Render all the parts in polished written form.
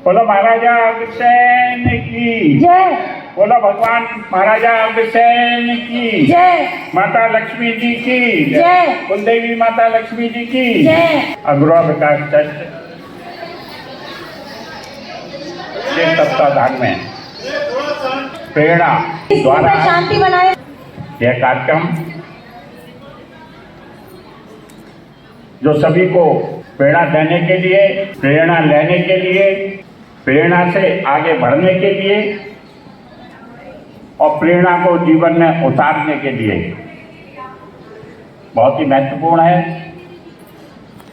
बोलो महाराजा अग्रसेन की जय। बोलो भगवान महाराजा अग्रसेन की जय। माता लक्ष्मी जी की जय। कुलदेवी माता लक्ष्मी जी की जय। अग्रवा विकास ट्रस्ट के तत्वाधान में प्रेरणा द्वारा शांति बनाए यह कार्यक्रम जो सभी को प्रेरणा देने के लिए, प्रेरणा लेने के लिए, प्रेरणा से आगे बढ़ने के लिए और प्रेरणा को जीवन में उतारने के लिए बहुत ही महत्वपूर्ण है।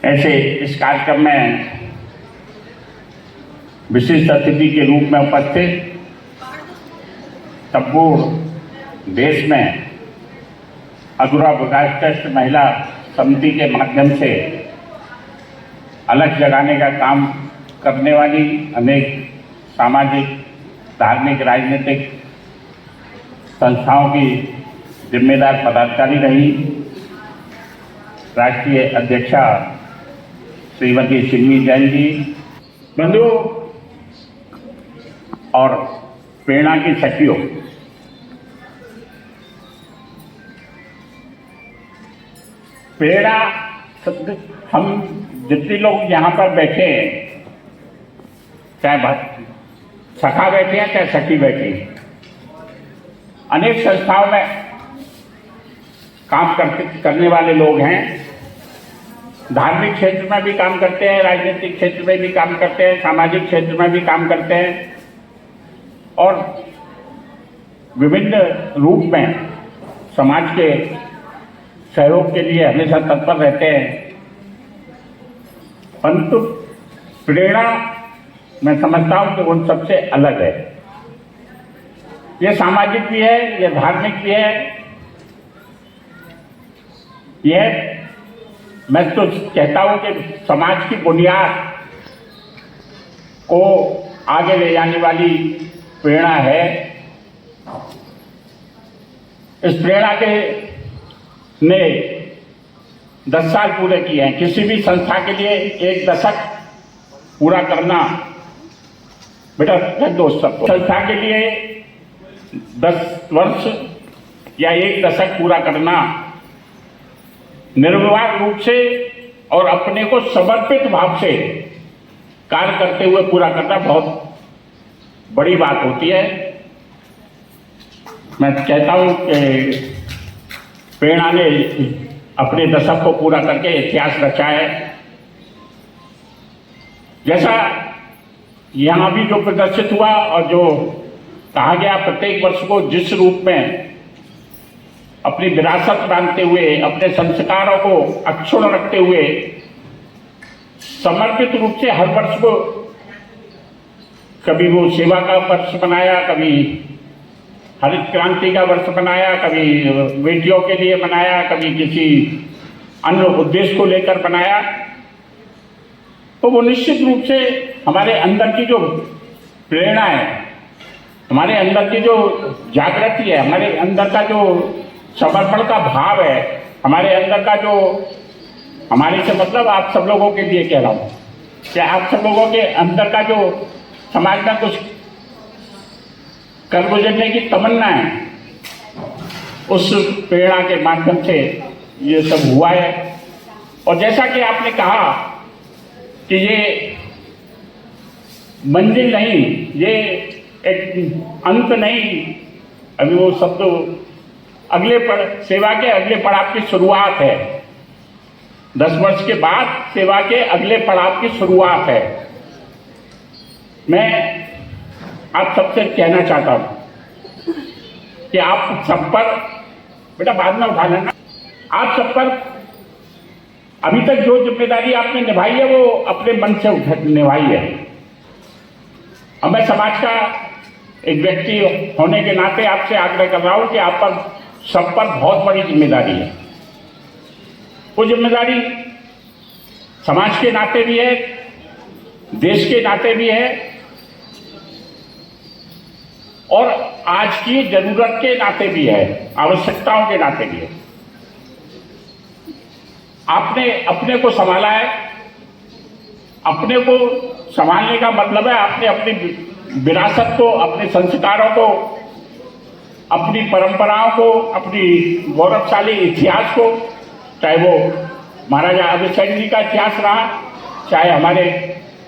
ऐसे इस कार्यक्रम में विशिष्ट अतिथि के रूप में उपस्थित संपूर्ण देश में अग्रवा विकास ट्रस्ट महिला समिति के माध्यम से अलग जगाने का काम करने वाली अनेक सामाजिक, धार्मिक, राजनीतिक संस्थाओं की जिम्मेदार पदाधिकारी रही राष्ट्रीय अध्यक्षा श्रीमती सिमी जैन जी, बंधु और प्रेरणा की सखियों, प्रेरणा हम जितने लोग यहाँ पर बैठे हैं, चाहे सखा बैठे हैं चाहे सखी बैठी हैं, अनेक संस्थाओं में काम करने वाले लोग हैं। धार्मिक क्षेत्र में भी काम करते हैं, राजनीतिक क्षेत्र में भी काम करते हैं, सामाजिक क्षेत्र में भी काम करते हैं और विभिन्न रूप में समाज के सहयोग के लिए हमेशा तत्पर रहते हैं। परंतु प्रेरणा मैं समझता हूँ कि उन सबसे अलग है। ये सामाजिक भी है, ये धार्मिक भी है, यह मैं तो कहता हूँ कि समाज की बुनियाद को आगे ले जाने वाली प्रेरणा है। इस प्रेरणा के ने 10 साल पूरे किए हैं। किसी भी संस्था के लिए 1 दशक पूरा करना, बेटा दोस्तों, संस्था के लिए 10 वर्ष या 1 दशक पूरा करना निर्विवाद रूप से और अपने को समर्पित भाव से कार्य करते हुए पूरा करना बहुत बड़ी बात होती है। मैं कहता हूँ कि प्रेरणा ने अपने दशक को पूरा करके इतिहास रचा है। जैसा यहाँ भी जो प्रदर्शित हुआ और जो कहा गया, प्रत्येक वर्ष को जिस रूप में अपनी विरासत बांधते हुए, अपने संस्कारों को अक्षुण्ण रखते हुए समर्पित रूप से हर वर्ष को कभी वो सेवा का वर्ष बनाया, कभी हरित क्रांति का वर्ष बनाया, कभी बेटियों के लिए बनाया, कभी किसी अन्य उद्देश्य को लेकर बनाया, तो वो निश्चित रूप से हमारे अंदर की जो प्रेरणा है, हमारे अंदर की जो जागृति है, हमारे अंदर का जो समर्पण का भाव है, हमारे अंदर का जो, हमारे से मतलब आप सब लोगों के लिए कह रहा हूँ कि आप सब लोगों के अंदर का जो समाज में कुछ कर गुजरने की तमन्ना है, उस प्रेरणा के माध्यम से ये सब हुआ है। और जैसा कि आपने कहा कि ये मंजिल नहीं, ये एक अंत नहीं, अभी वो सब तो अगले सेवा के अगले पड़ाव की शुरुआत है। 10 वर्ष के बाद सेवा के अगले पड़ाव की शुरुआत है। मैं आप सबसे कहना चाहता हूं कि आप सब पर, बेटा बाद में उठा लेना, आप सब पर अभी तक जो जिम्मेदारी आपने निभाई है वो अपने मन से निभाई है। अब मैं समाज का एक व्यक्ति होने के नाते आपसे आग्रह कर रहा हूं कि आप पर, सब पर बहुत बड़ी जिम्मेदारी है। वो जिम्मेदारी समाज के नाते भी है, देश के नाते भी है और आज की जरूरत के नाते भी है, आवश्यकताओं के नाते भी है। आपने अपने को संभाला है, अपने को संभालने का मतलब है आपने अपनी विरासत को, अपने संस्कारों को, अपनी परंपराओं को, अपनी गौरवशाली इतिहास को, चाहे वो महाराजा अग्रसेन जी का इतिहास रहा, चाहे हमारे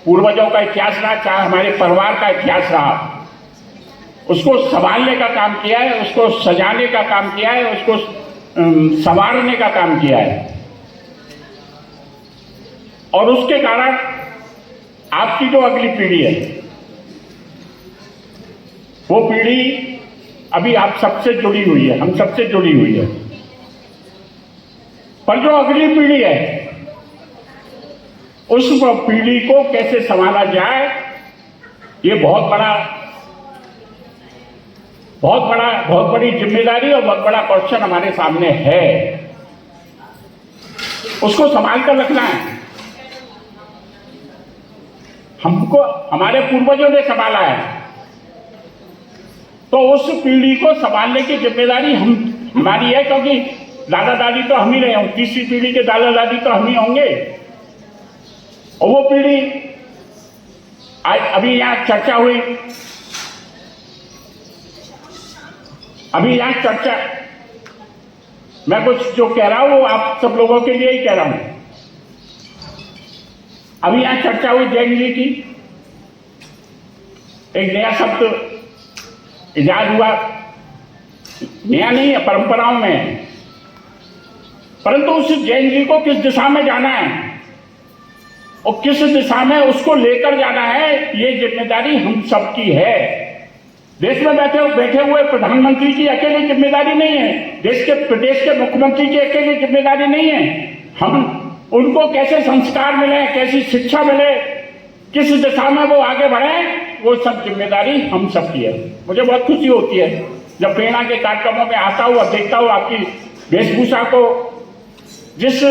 पूर्वजों का इतिहास रहा, चाहे हमारे परिवार का इतिहास रहा, उसको संभालने का काम किया है, उसको सजाने का काम किया है, उसको संवारने का काम किया है। और उसके कारण आपकी जो अगली पीढ़ी है, वो पीढ़ी अभी आप सबसे जुड़ी हुई है, हम सबसे जुड़ी हुई है। पर जो अगली पीढ़ी है, उस पीढ़ी को कैसे संभाला जाए, ये बहुत बड़ी जिम्मेदारी और बहुत बड़ा क्वेश्चन हमारे सामने है। उसको संभाल कर रखना है। हमको हमारे पूर्वजों ने संभाला है, तो उस पीढ़ी को संभालने की जिम्मेदारी हमारी है, क्योंकि दादा दादी तो हम ही रहे होंगे, तीसरी पीढ़ी के दादा दादी तो हम ही होंगे। और वो पीढ़ी अभी यहाँ चर्चा हुई, मैं कुछ जो कह रहा हूं वो आप सब लोगों के लिए ही कह रहा हूं। अभी यहाँ चर्चा हुई जैन जी की, एक नया शब्द इजाद हुआ, नया नहीं है, परंपराओं में। परंतु उस जैन जी को किस दिशा में जाना है और किस दिशा में उसको लेकर जाना है, ये जिम्मेदारी हम सबकी है। देश में बैठे हुए प्रधानमंत्री की अकेली जिम्मेदारी नहीं है, प्रदेश के मुख्यमंत्री की अकेली जिम्मेदारी नहीं है। हम उनको कैसे संस्कार मिले, कैसी शिक्षा मिले, किस दिशा में वो आगे बढ़े, वो सब जिम्मेदारी हम सबकी है। मुझे बहुत खुशी होती है जब प्रेरणा के कार्यक्रमों में आता हूँ और देखता हूँ आपकी वेशभूषा को, जिस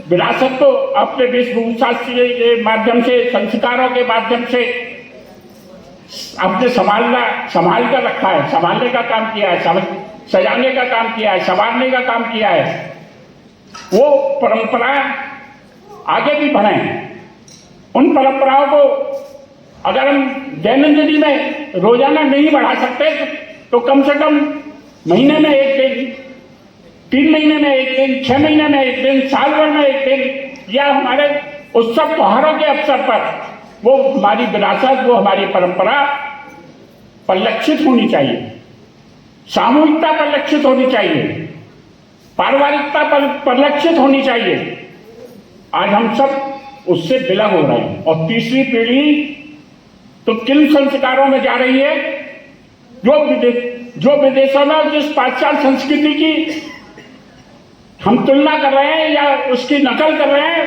विरासत को अपने वेशभूषा के माध्यम से, संस्कारों के माध्यम से आपने संभाल कर रखा है, संभालने का काम किया है, सजाने का काम किया है, संवारने का काम किया है। वो परंपरा आगे भी बढ़े। उन परंपराओं को अगर हम दैनंदिनी में रोजाना नहीं बढ़ा सकते, तो कम से कम महीने में एक दिन, 3 महीने में एक दिन, 6 महीने में एक दिन, साल भर में एक दिन, या हमारे उत्सव त्योहारों के अवसर पर वो हमारी विरासत, वो हमारी परंपरा परिलक्षित होनी चाहिए, सामूहिकता परिलक्षित होनी चाहिए, पारिवारिकता परिलक्षित होनी चाहिए। आज हम सब उससे विलग हो रहे हैं। और तीसरी पीढ़ी तो किन संस्कारों में जा रही है, जो विदेशों में जिस पाश्चात्य संस्कृति की हम तुलना कर रहे हैं या उसकी नकल कर रहे हैं,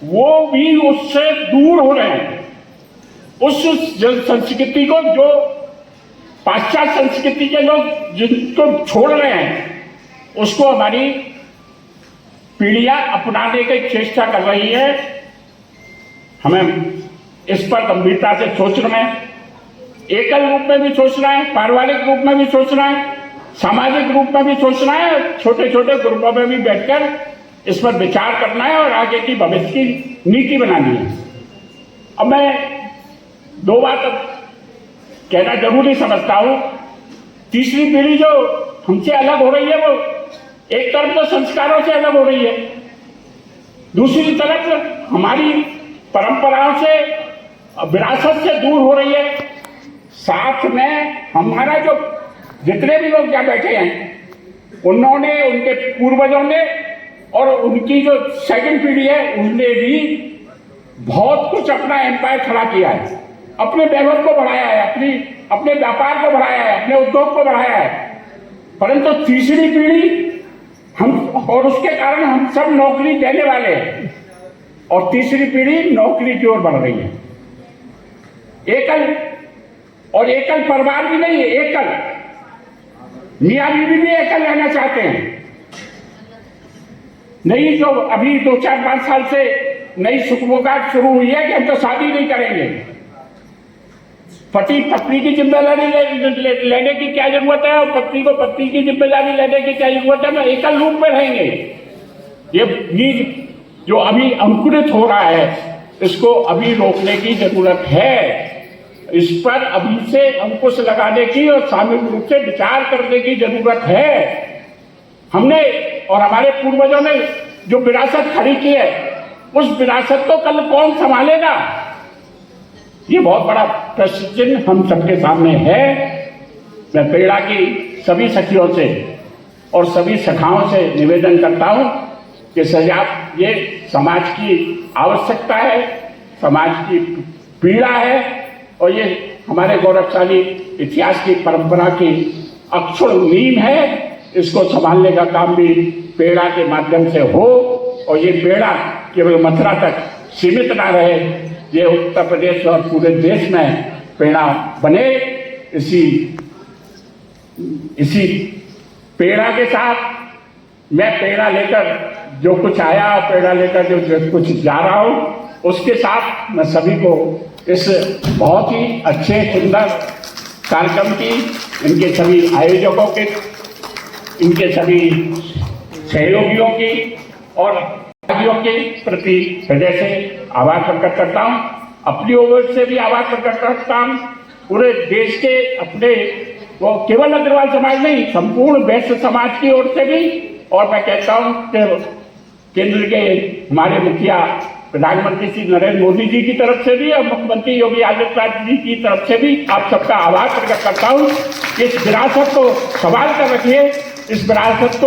वो भी उससे दूर हो रहे हैं। उस संस्कृति को जो पाश्चात्य संस्कृति के लोग जिनको छोड़ रहे हैं, उसको हमारी पीढ़ियां अपनाने की चेष्टा कर रही है। हमें इस पर गंभीरता से सोचना है, एकल रूप में भी सोचना है, पारिवारिक रूप में भी सोचना है, सामाजिक रूप में भी सोचना है, छोटे छोटे ग्रुपों में भी बैठकर इस पर विचार करना है और आगे की भविष्य की नीति बनानी है। अब मैं 2 बात कहना जरूरी समझता हूं। तीसरी पीढ़ी जो हमसे अलग हो रही है, वो एक तरफ तो संस्कारों से अलग हो रही है, दूसरी तरफ हमारी परंपराओं से, विरासत से दूर हो रही है। साथ में हमारा जो जितने भी लोग यहाँ बैठे हैं, उन्होंने, उनके पूर्वजों ने और उनकी जो सेकंड पीढ़ी है, उसने भी बहुत कुछ अपना एम्पायर खड़ा किया है, अपने वैभव को बढ़ाया है, अपने व्यापार को बढ़ाया है, अपने उद्योग को बढ़ाया है। परंतु तीसरी पीढ़ी हम, और उसके कारण हम सब नौकरी देने वाले हैं, और तीसरी पीढ़ी नौकरी की ओर बढ़ रही है। एकल परिवार भी नहीं है, एकल मियां बीवी भी एकल रहना चाहते हैं। नई जो अभी 2-4-5 साल से नई सुखमुखाट शुरू हुई है कि हम तो शादी नहीं करेंगे। पति पत्नी की जिम्मेदारी लेने की क्या जरूरत है, और पत्नी को पत्नी की जिम्मेदारी लेने की क्या जरूरत है, एकल रूप में रहेंगे। ये बीज जो अभी अंकुरित हो रहा है, इसको अभी रोकने की जरूरत है। इस पर अभी से अंकुश लगाने की और सामूहिक रूप से विचार करने की जरूरत है। हमने और हमारे पूर्वजों ने जो विरासत खड़ी की है, उस विरासत को कल कौन संभालेगा? ये बहुत बड़ा प्रश्न चिन्ह हम सबके सामने है। मैं पेड़ा की सभी सखियों से और सभी सखाओं से निवेदन करता हूं कि सजात ये समाज की आवश्यकता है, समाज की पीड़ा है और ये हमारे गौरवशाली इतिहास की परंपरा की अक्षुण्ण नींव है। इसको संभालने का काम भी पेड़ा के माध्यम से हो और ये पेड़ा केवल मथुरा तक सीमित ना रहे, ये उत्तर प्रदेश और पूरे देश में पेड़ा बने। इसी पेड़ा के साथ मैं पेड़ा लेकर जो कुछ आया और पेड़ा लेकर जो कुछ जा रहा हूँ, उसके साथ मैं सभी को इस बहुत ही अच्छे सुंदर कार्यक्रम की, इनके सभी आयोजकों के, इनके सभी सहयोगियों की और के प्रति हृदय से आभार प्रकट करता हूँ। अपनी ओर से भी आभार प्रकट करता हूँ, पूरे देश के अपने वो केवल अग्रवाल समाज नहीं, संपूर्ण वैश्य समाज की ओर से भी। और मैं कहता हूँ कि केंद्र के हमारे मुखिया प्रधानमंत्री श्री नरेंद्र मोदी जी की तरफ से भी और मुख्यमंत्री योगी आदित्यनाथ जी की तरफ से भी आप सबका आभार प्रकट करता हूँ। इस विरासत को संभाल कर रखिए, इस विरासत को